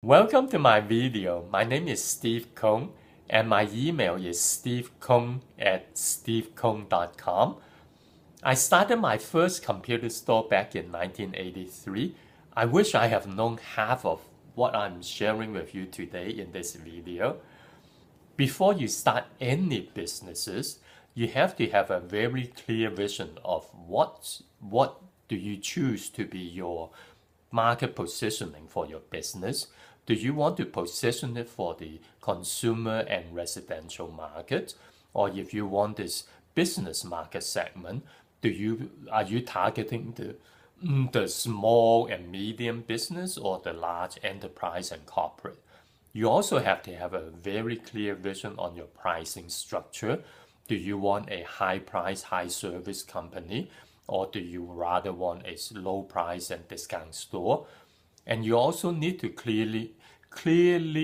Welcome to my video. My name is Steve Kong and my email is stevekong@stevekong.com. I started my first computer store back in 1983. I wish I have known half of what I'm sharing with you today in this video. Before you start any businesses, you have to have a very clear vision of what do you choose to be your market positioning for your business. Do you want to position it for the consumer and residential market? Or if you want this business market segment, are you targeting the small and medium business or the large enterprise and corporate? You also have to have a very clear vision on your pricing structure. Do you want a high price, high service company, or do you rather want a low price and discount store? And you also need to clearly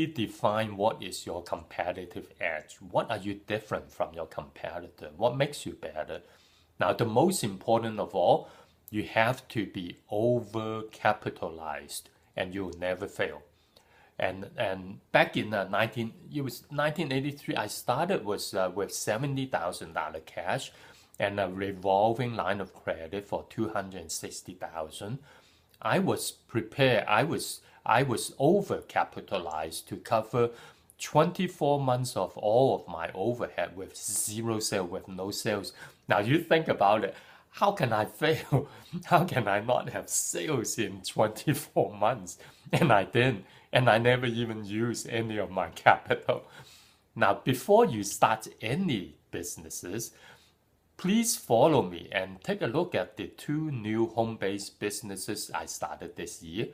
define what is your competitive edge. What are you different from your competitor? What makes you better? Now, the most important of all, you have to be over-capitalized and you'll never fail. And back in 1983, I started with $70,000 cash and a revolving line of credit for $260,000. I was prepared. I was over-capitalized to cover 24 months of all of my overhead with zero sales, with no sales. Now you think about it. How can I fail? How can I not have sales in 24 months? And I didn't. And I never even used any of my capital. Now, before you start any businesses, please follow me and take a look at the two new home-based businesses I started this year.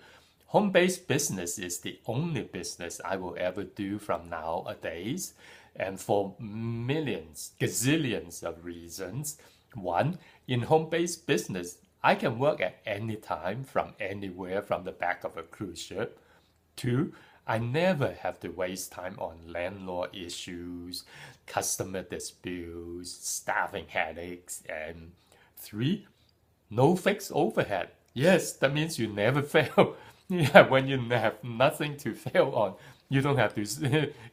Home-based business is the only business I will ever do from nowadays, and for millions, gazillions of reasons. One, in home-based business, I can work at any time from anywhere from the back of a cruise ship. Two, I never have to waste time on landlord issues, customer disputes, staffing headaches. And three, no fixed overhead. Yes, that means you never fail. Yeah, when you have nothing to fail on, you don't have to,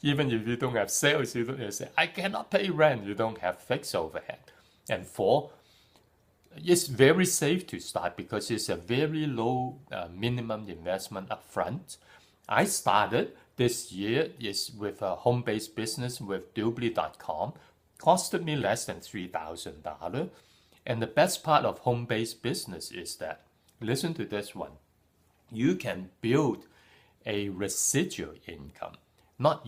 even if you don't have sales, you don't say, I cannot pay rent, you don't have fixed overhead. And four, it's very safe to start because it's a very low minimum investment upfront. I started this year is with a home-based business with Doobly.com. Costed me less than $3,000. And the best part of home-based business is that, listen to this one, you can build a residual income. Not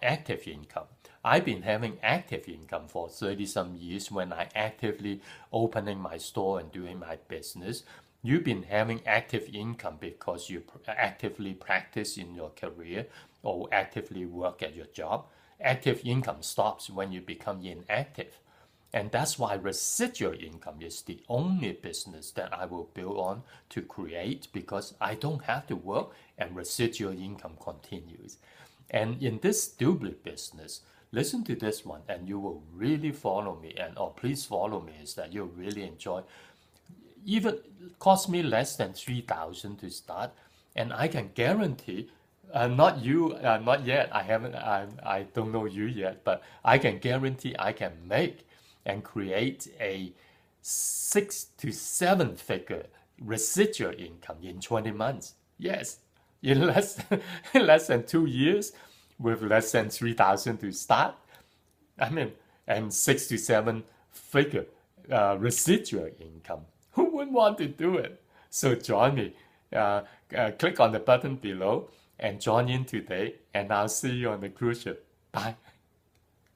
active income. I've been having active income for 30-some years when I actively opening my store and doing my business. You've been having active income because you actively practice in your career or actively work at your job. Active income stops when you become inactive. And that's why residual income is the only business that I will build on to create, because I don't have to work and residual income continues. And in this Doobly business, listen to this one and you will really follow me, or please follow me, is that you'll really enjoy. Even cost me less than $3,000 to start, and I can guarantee, not yet. I don't know you yet, but I can guarantee I can make and create a 6 to 7 figure residual income in 20 months. Yes, in less than 2 years, with less than $3,000 to start. And 6 to 7 figure residual income. Who wouldn't want to do it? So join me. Click on the button below and join in today, and I'll see you on the cruise ship. Bye.